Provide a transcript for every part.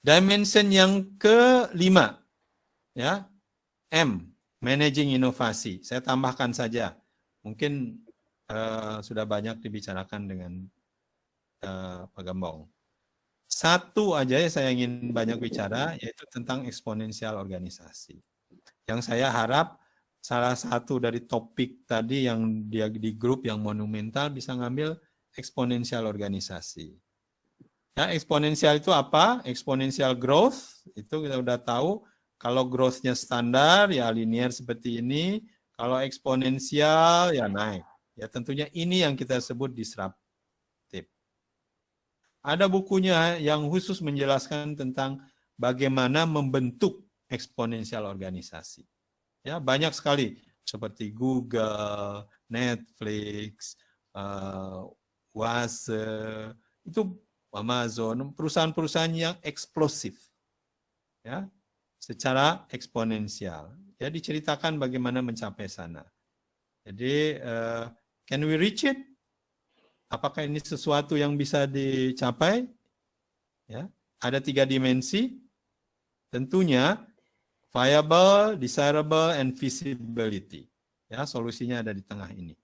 Dimension yang kelima, ya, M, managing inovasi. Saya tambahkan saja, mungkin sudah banyak dibicarakan dengan Pak Gembong. Satu aja yang saya ingin banyak bicara, yaitu tentang eksponensial organisasi. Yang saya harap salah satu dari topik tadi yang dia di grup yang monumental bisa ngambil eksponensial organisasi. Ya, eksponensial itu apa? Eksponensial growth, itu kita udah tahu. Kalau growth-nya standar, ya linear seperti ini. Kalau eksponensial, ya naik. Ya tentunya ini yang kita sebut disruptif. Ada bukunya yang khusus menjelaskan tentang bagaimana membentuk eksponensial organisasi. Ya, banyak sekali seperti Google, Netflix, Wase, itu Amazon, perusahaan-perusahaan yang eksplosif, ya, secara eksponensial. Ya, diceritakan bagaimana mencapai sana. Jadi, can we reach it? Apakah ini sesuatu yang bisa dicapai? Ya, ada 3 dimensi. Tentunya viable, desirable, and feasibility. Ya, solusinya ada di tengah ini.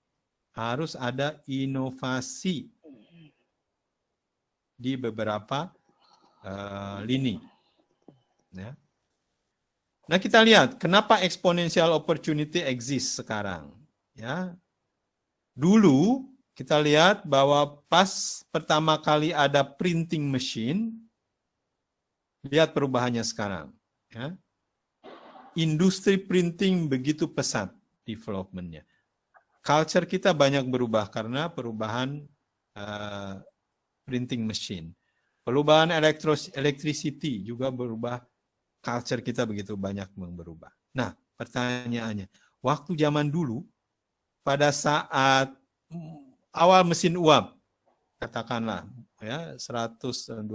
Harus ada inovasi di beberapa lini. Ya. Nah, kita lihat kenapa exponential opportunity exist sekarang. Ya, dulu kita lihat bahwa pas pertama kali ada printing machine, lihat perubahannya sekarang. Ya. Industri printing begitu pesat development-nya. Culture kita banyak berubah karena perubahan printing machine. Perubahan electricity juga berubah, culture kita begitu banyak berubah. Nah, pertanyaannya, waktu zaman dulu, pada saat awal mesin uap, katakanlah ya 150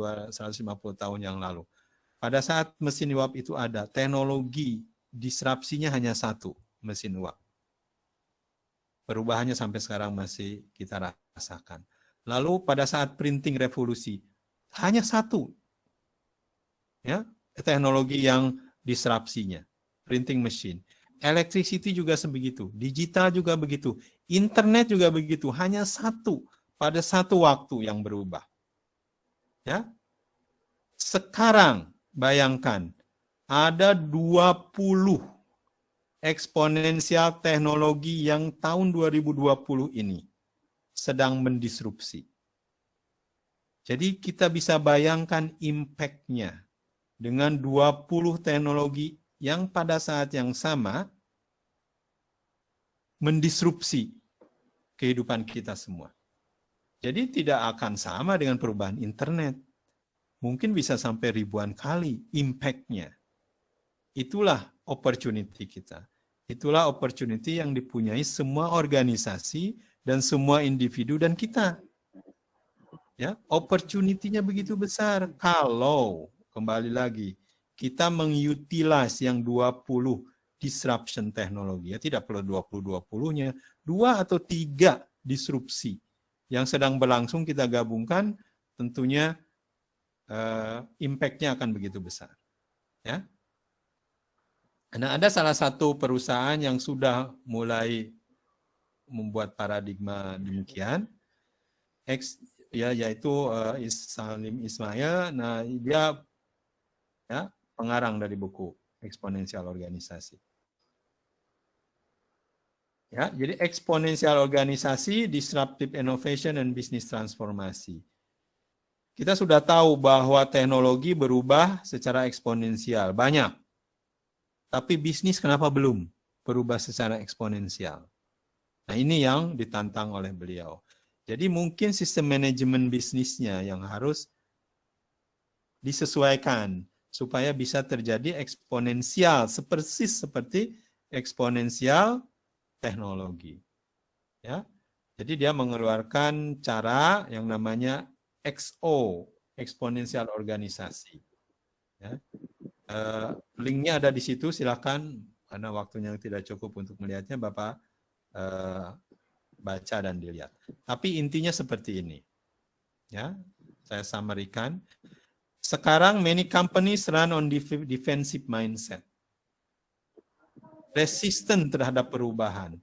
tahun yang lalu, pada saat mesin uap itu ada, teknologi disrupsinya hanya satu, mesin uap. Perubahannya sampai sekarang masih kita rasakan. Lalu pada saat printing revolusi, hanya satu, ya, teknologi yang disrupsinya, printing machine. Electricity juga sebegitu, digital juga begitu, internet juga begitu, hanya satu pada satu waktu yang berubah. Ya. Sekarang bayangkan ada 20 eksponensial teknologi yang tahun 2020 ini sedang mendisrupsi. Jadi kita bisa bayangkan impact-nya dengan 20 teknologi yang pada saat yang sama mendisrupsi kehidupan kita semua. Jadi tidak akan sama dengan perubahan internet. Mungkin bisa sampai ribuan kali impact-nya. Itulah opportunity kita. Itulah opportunity yang dipunyai semua organisasi dan semua individu dan kita. Ya, opportunity-nya begitu besar kalau kembali lagi kita mengutilize yang 20 disruption teknologi. Ya, tidak perlu 20-20-nya, 2 atau 3 disrupsi yang sedang berlangsung kita gabungkan, tentunya impact-nya akan begitu besar. Ya. Nah, ada salah satu perusahaan yang sudah mulai membuat paradigma demikian, yaitu Salim Ismail. Nah, dia ya, pengarang dari buku Eksponensial Organisasi. Ya, jadi eksponensial organisasi, disruptive innovation, dan bisnis transformasi. Kita sudah tahu bahwa teknologi berubah secara eksponensial, banyak. Tapi bisnis kenapa belum berubah secara eksponensial? Nah, ini yang ditantang oleh beliau. Jadi mungkin sistem manajemen bisnisnya yang harus disesuaikan supaya bisa terjadi eksponensial, persis seperti eksponensial teknologi. Ya. Jadi dia mengeluarkan cara yang namanya XO, eksponensial organisasi. Ya. Linknya ada di situ, silakan, karena waktunya tidak cukup untuk melihatnya, Bapak baca dan dilihat. Tapi intinya seperti ini. Ya, saya summary-kan. Sekarang many companies run on defensive mindset. Resisten terhadap perubahan.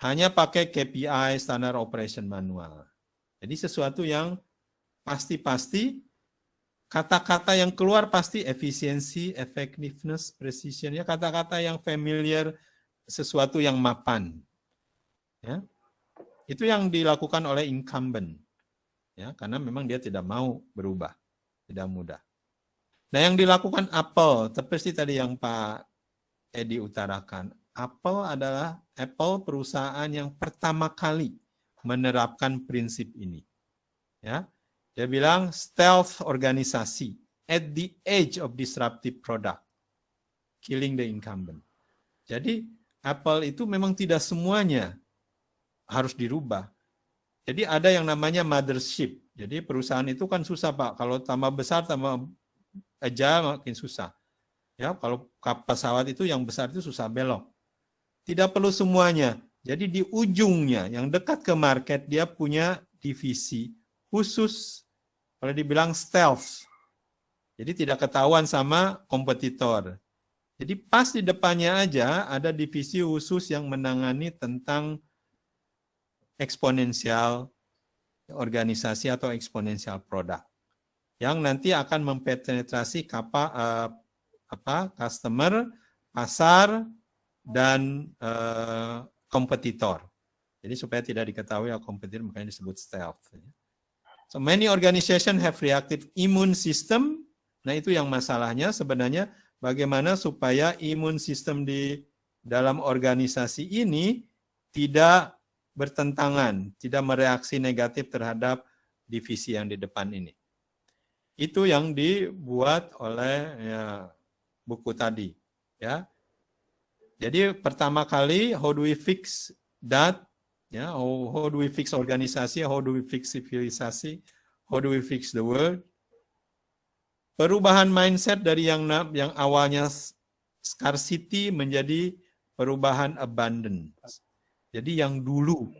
Hanya pakai KPI, standard operation manual. Jadi sesuatu yang pasti-pasti, kata-kata yang keluar pasti efisiensi, effectiveness, precision, ya kata-kata yang familiar, sesuatu yang mapan. Ya. Itu yang dilakukan oleh incumbent. Ya, karena memang dia tidak mau berubah. Tidak mudah. Nah, yang dilakukan Apple, seperti tadi yang Pak Edi utarakan, Apple perusahaan yang pertama kali menerapkan prinsip ini. Ya, dia bilang stealth organisasi at the edge of disruptive product, killing the incumbent. Jadi Apple itu memang tidak semuanya harus dirubah. Jadi ada yang namanya mothership. Jadi perusahaan itu kan susah Pak. Kalau tambah besar, tambah agile makin susah. Ya, kalau pesawat itu yang besar itu susah belok. Tidak perlu semuanya. Jadi di ujungnya, yang dekat ke market, dia punya divisi khusus, kalau dibilang stealth. Jadi tidak ketahuan sama kompetitor. Jadi pas di depannya aja ada divisi khusus yang menangani tentang eksponensial organisasi atau eksponensial produk yang nanti akan mempenetrasi customer, pasar, dan kompetitor. Jadi supaya tidak diketahui kompetitor, makanya disebut stealth. So many organizations have reactive immune system. Nah itu yang masalahnya sebenarnya bagaimana supaya imun sistem di dalam organisasi ini tidak bertentangan, tidak mereaksi negatif terhadap divisi yang di depan ini. Itu yang dibuat oleh buku tadi. Ya. Jadi pertama kali, how do we fix that? Ya, how do we fix organisasi? How do we fix civilisasi? How do we fix the world? Perubahan mindset dari yang awalnya scarcity menjadi perubahan abundance. Jadi yang dulu,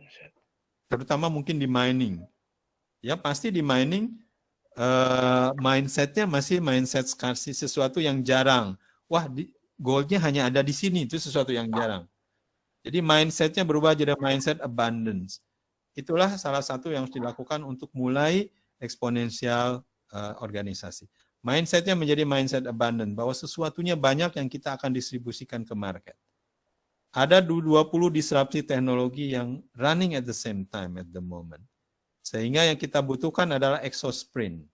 terutama mungkin di mining, ya pasti di mining mindsetnya masih mindset scarcity, sesuatu yang jarang. Wah, goldnya hanya ada di sini, itu sesuatu yang jarang. Jadi mindsetnya berubah jadi mindset abundance. Itulah salah satu yang harus dilakukan untuk mulai eksponensial organisasi. Mindsetnya menjadi mindset abundant, bahwa sesuatunya banyak yang kita akan distribusikan ke market. Ada 20 disrupsi teknologi yang running at the same time at the moment. Sehingga yang kita butuhkan adalah exosprint.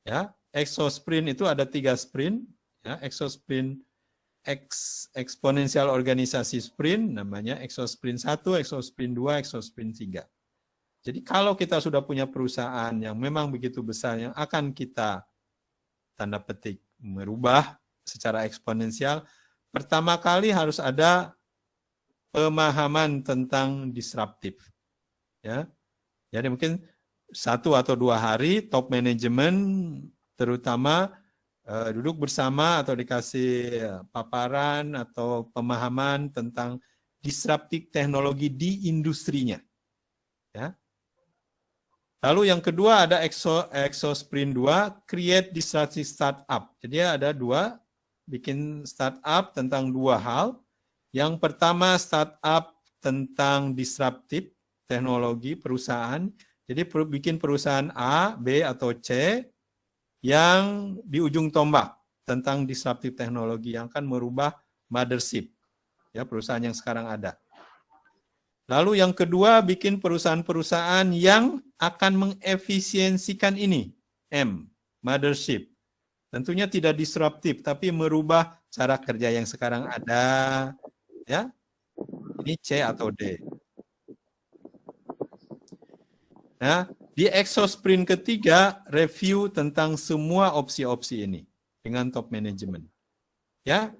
Ya, exosprint itu ada 3 sprint. Ya, exosprint eksponensial organisasi sprint, namanya exosprint 1, exosprint 2, exosprint 3. Jadi kalau kita sudah punya perusahaan yang memang begitu besar, yang akan kita tanda petik merubah secara eksponensial, pertama kali harus ada pemahaman tentang disruptif. Ya. Jadi mungkin 1 atau 2 hari top management terutama duduk bersama atau dikasih paparan atau pemahaman tentang disruptif teknologi di industrinya. Ya. Lalu yang kedua ada Exosprint 2, create disruptive startup. Jadi ada 2, bikin startup tentang 2 hal. Yang pertama startup tentang disruptif teknologi perusahaan. Jadi bikin perusahaan A, B, atau C yang di ujung tombak tentang disruptif teknologi yang akan merubah mothership, ya perusahaan yang sekarang ada. Lalu yang kedua bikin perusahaan-perusahaan yang akan mengefisiensikan ini, M, mothership. Tentunya tidak disruptif, tapi merubah cara kerja yang sekarang ada, ya. Ini C atau D. Nah, di Exosprint ketiga, review tentang semua opsi-opsi ini dengan top management. Ya,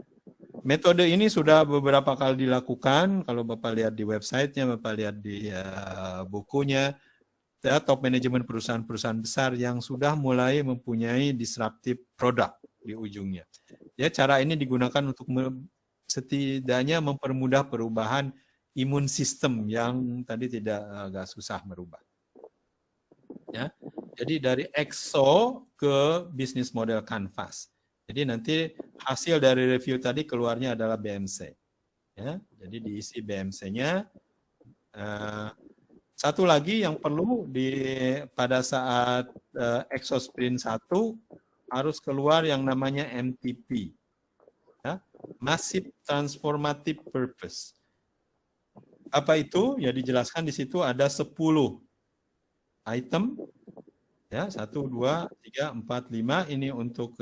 metode ini sudah beberapa kali dilakukan. Kalau Bapak lihat di websitenya, Bapak lihat di bukunya, ya, top management perusahaan-perusahaan besar yang sudah mulai mempunyai disruptive product di ujungnya. Ya, cara ini digunakan untuk setidaknya mempermudah perubahan imun sistem yang tadi tidak agak susah merubah. Ya, jadi dari EXO ke bisnis model Canvas. Jadi nanti hasil dari review tadi keluarnya adalah BMC. Ya, jadi diisi BMC-nya. Satu lagi yang perlu pada saat EXO Sprint 1 harus keluar yang namanya MTP. Ya, Massive Transformative Purpose. Apa itu? Ya dijelaskan di situ ada 10 item. Ya, 1, 2, 3, 4, 5 ini untuk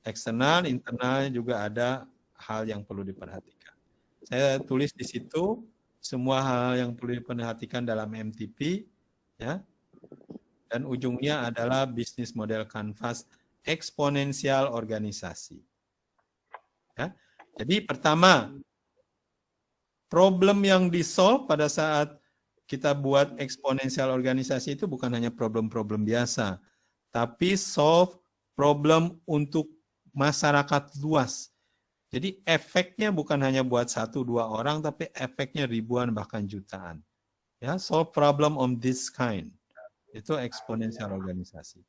eksternal, internal juga ada hal yang perlu diperhatikan. Saya tulis di situ semua hal yang perlu diperhatikan dalam MTP, ya, dan ujungnya adalah bisnis model Canvas eksponensial organisasi. Ya. Jadi pertama, problem yang di-solve pada saat kita buat eksponensial organisasi itu bukan hanya problem-problem biasa, tapi solve problem untuk masyarakat luas. Jadi efeknya bukan hanya buat 1-2 orang, tapi efeknya ribuan bahkan jutaan. Ya, solve problem on this kind. Itu eksponensial organisasi.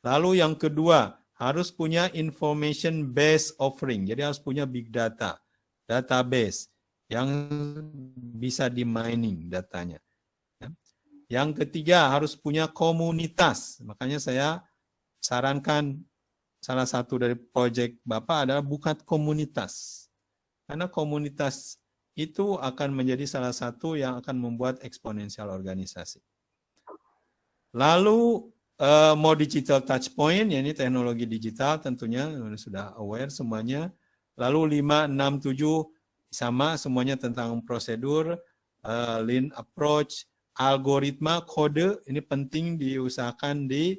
Lalu yang kedua, harus punya information based offering. Jadi harus punya big data, database yang bisa di mining datanya. Ya. Yang ketiga, harus punya komunitas. Makanya saya sarankan salah satu dari proyek Bapak adalah buat komunitas. Karena komunitas itu akan menjadi salah satu yang akan membuat eksponensial organisasi. Lalu mau digital touch point, ya ini teknologi digital tentunya sudah aware semuanya. Lalu 5, 6, 7 sama semuanya tentang prosedur, lean approach, algoritma, kode, ini penting diusahakan di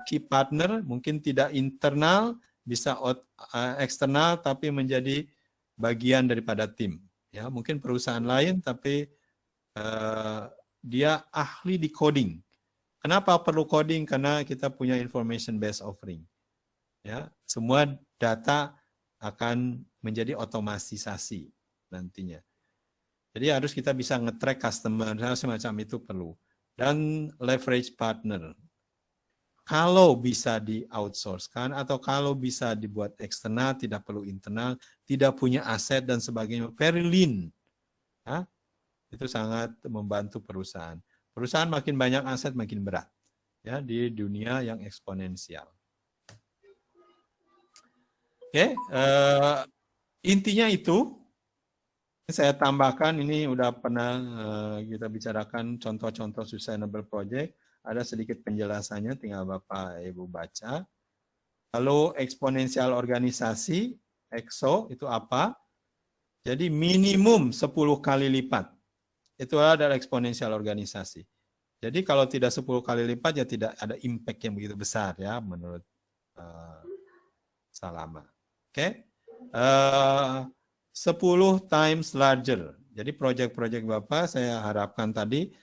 key partner, mungkin tidak internal, bisa eksternal, tapi menjadi bagian daripada tim. Ya, mungkin perusahaan lain, tapi dia ahli di coding. Kenapa perlu coding? Karena kita punya information based offering. Ya, semua data akan menjadi otomatisasi nantinya. Jadi harus kita bisa nge-track customer, semacam itu perlu. Dan leverage partner. Kalau bisa di-outsourcekan atau kalau bisa dibuat eksternal, tidak perlu internal, tidak punya aset dan sebagainya, very lean. Ya, itu sangat membantu perusahaan. Perusahaan makin banyak aset, makin berat. Ya, di dunia yang eksponensial. Oke, intinya itu. Saya tambahkan, ini udah pernah kita bicarakan contoh-contoh sustainable project. Ada sedikit penjelasannya, tinggal Bapak Ibu baca. Lalu eksponensial organisasi, EXO, itu apa? Jadi minimum 10 kali lipat. Itu adalah eksponensial organisasi. Jadi kalau tidak 10 kali lipat, ya tidak ada impact yang begitu besar ya, menurut Salama. Oke. 10 times larger. Jadi proyek-proyek Bapak saya harapkan tadi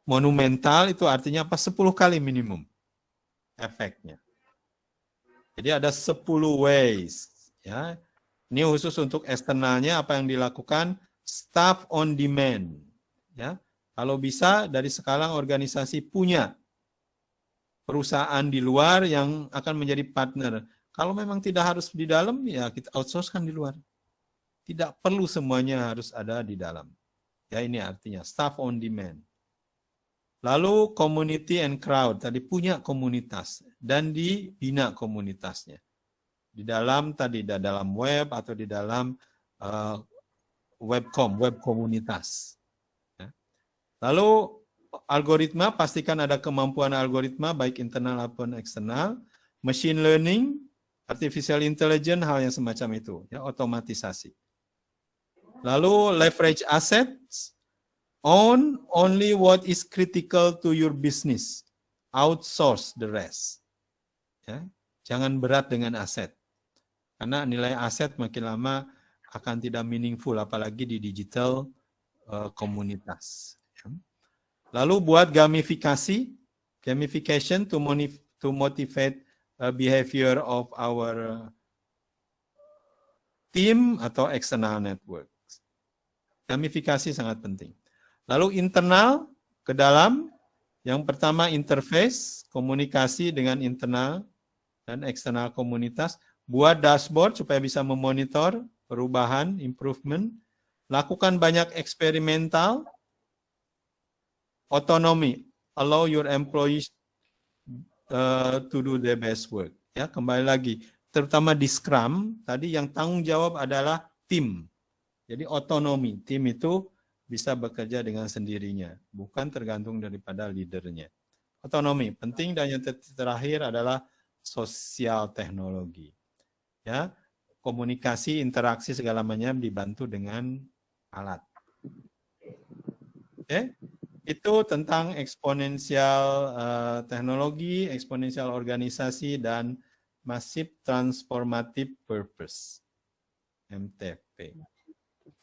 monumental itu artinya apa? 10 kali minimum efeknya. Jadi ada 10 ways. Ya. Ini khusus untuk eksternalnya apa yang dilakukan? Staff on demand. Ya. Kalau bisa dari sekarang organisasi punya perusahaan di luar yang akan menjadi partner. Kalau memang tidak harus di dalam, ya kita outsource-kan di luar. Tidak perlu semuanya harus ada di dalam. Ya ini artinya staff on demand. Lalu community and crowd, tadi punya komunitas dan dibina komunitasnya. Di dalam web atau di dalam web komunitas. Ya. Lalu algoritma, pastikan ada kemampuan algoritma baik internal maupun eksternal. Machine learning, artificial intelligence, hal yang semacam itu, ya, otomatisasi. Lalu leverage assets, own only what is critical to your business, outsource the rest. Ya, jangan berat dengan aset, karena nilai aset makin lama akan tidak meaningful, apalagi di digital komunitas. Lalu buat gamification to motivate behavior of our team atau external network. Gamifikasi sangat penting. Lalu internal ke dalam, Yang pertama interface, komunikasi dengan internal dan eksternal komunitas. Buat dashboard supaya bisa memonitor perubahan, improvement. Lakukan banyak eksperimental. Otonomi, allow your employees to do their best work. Ya, kembali lagi, terutama di Scrum, tadi yang tanggung jawab adalah tim. Jadi otonomi, tim itu bisa bekerja dengan sendirinya, bukan tergantung daripada leadernya. Otonomi penting, dan yang terakhir adalah sosial teknologi. Ya, komunikasi, interaksi segala macam dibantu dengan alat. Oke, itu tentang eksponensial teknologi, eksponensial organisasi, dan massive transformative purpose (MTP).